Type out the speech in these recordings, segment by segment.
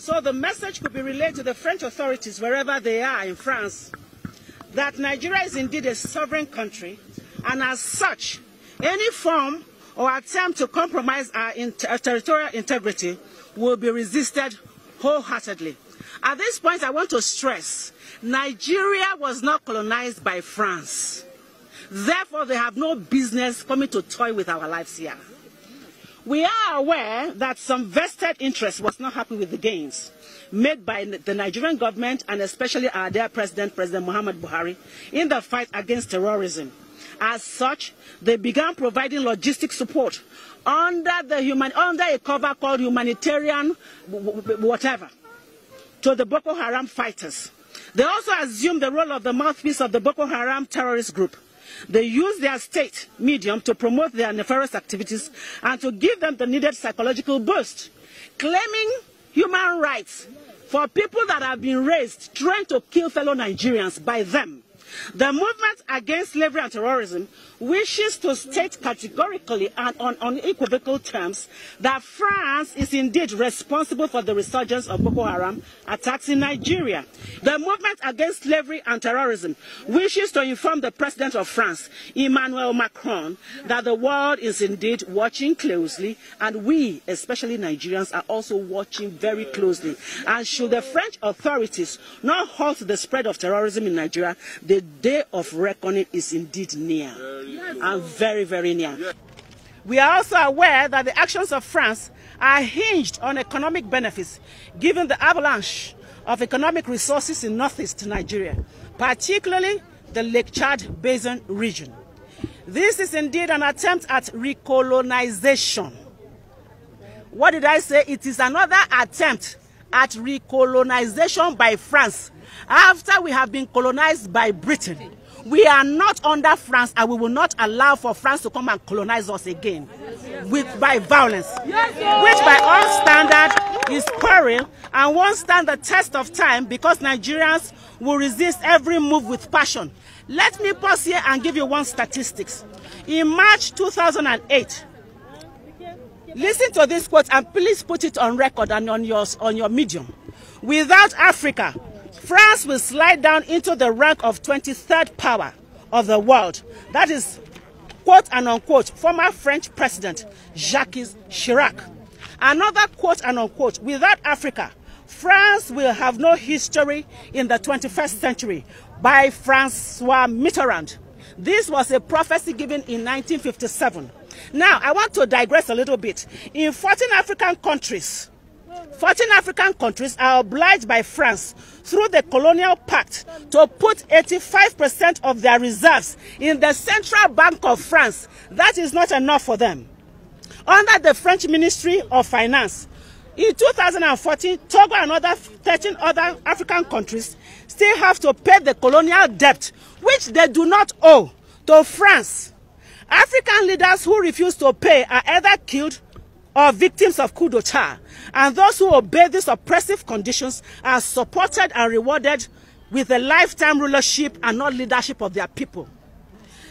So the message could be relayed to the French authorities wherever they are in France that Nigeria is indeed a sovereign country, and as such, any form or attempt to compromise our territorial integrity will be resisted wholeheartedly. At this point, I want to stress, Nigeria was not colonized by France. Therefore, they have no business coming to toy with our lives here. We are aware that some vested interest was not happy with the gains made by the Nigerian government and especially our dear President Muhammad Buhari, in the fight against terrorism. As such, they began providing logistic support under a cover called humanitarian whatever to the Boko Haram fighters. They also assumed the role of the mouthpiece of the Boko Haram terrorist group. They use their state medium to promote their nefarious activities and to give them the needed psychological boost, claiming human rights for people that have been raised, trained to kill fellow Nigerians by them. The movement against slavery and terrorism wishes to state categorically and on unequivocal terms that France is indeed responsible for the resurgence of Boko Haram attacks in Nigeria. The movement against slavery and terrorism wishes to inform the President of France, Emmanuel Macron, that the world is indeed watching closely, and we, especially Nigerians, are also watching very closely. And should the French authorities not halt the spread of terrorism in Nigeria, the day of reckoning is indeed near, and very, very near. We are also aware that the actions of France are hinged on economic benefits, given the avalanche of economic resources in northeast Nigeria, particularly the Lake Chad Basin region. This is indeed an attempt at recolonization. What did I say? It is another attempt at recolonization by France. After we have been colonized by Britain, we are not under France, and we will not allow for France to come and colonize us again by violence, which by all standards is peril and won't stand the test of time, because Nigerians will resist every move with passion. Let me pause here and give you one statistics. In March 2008, listen to this quote and please put it on record and on your medium. Without Africa, France will slide down into the rank of 23rd power of the world. That is, quote and unquote, former French President Jacques Chirac. Another quote and unquote, without Africa, France will have no history in the 21st century, by Francois Mitterrand. This was a prophecy given in 1957. Now, I want to digress a little bit. In 14 African countries are obliged by France through the colonial pact to put 85% of their reserves in the Central Bank of France. That is not enough for them. Under the French Ministry of Finance, in 2014, Togo and 13 other African countries still have to pay the colonial debt, which they do not owe, to France. African leaders who refuse to pay are either killed or victims of coup d'etat, and those who obey these oppressive conditions are supported and rewarded with a lifetime rulership and not leadership of their people.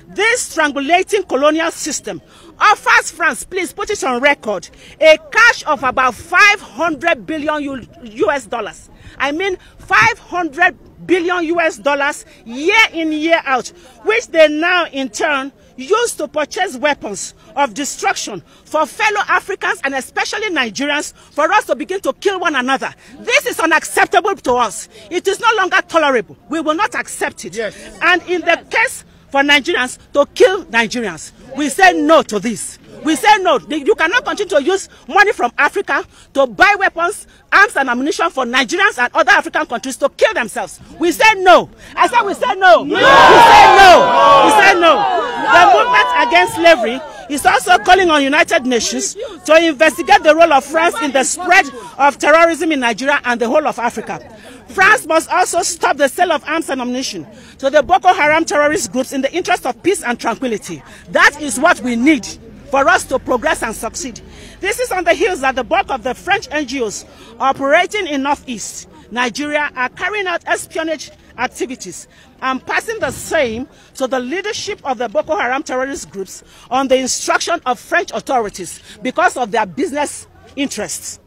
This strangulating colonial system offers France, please put it on record, a cash of about 500 billion US dollars. I mean 500 billion US dollars year in, year out, which they now in turn use to purchase weapons of destruction for fellow Africans and especially Nigerians, for us to begin to kill one another. This is unacceptable to us. It is no longer tolerable. We will not accept it. Yes. And in the case for Nigerians to kill Nigerians, we say no to this. We say no. You cannot continue to use money from Africa to buy weapons, arms and ammunition for Nigerians and other African countries to kill themselves. We say no. I said we say no. No. We say no. We say no. The movement against slavery is also calling on United Nations to investigate the role of France in the spread of terrorism in Nigeria and the whole of Africa. France must also stop the sale of arms and ammunition to the Boko Haram terrorist groups in the interest of peace and tranquility. That is what we need for us to progress and succeed. This is on the heels that the bulk of the French NGOs operating in Northeast Nigeria are carrying out espionage activities and passing the same to the leadership of the Boko Haram terrorist groups on the instruction of French authorities because of their business interests.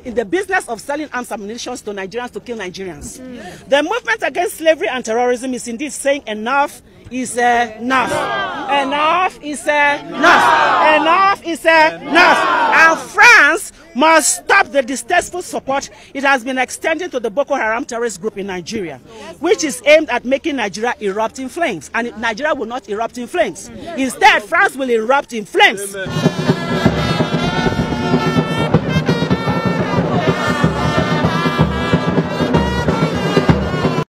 in the business of selling arms and ammunition to Nigerians to kill Nigerians. The movement against slavery and terrorism is indeed saying enough is enough. Enough is enough. Enough is enough. And France must stop the distasteful support it has been extending to the Boko Haram terrorist group in Nigeria, which is aimed at making Nigeria erupt in flames. And Nigeria will not erupt in flames. Instead, France will erupt in flames.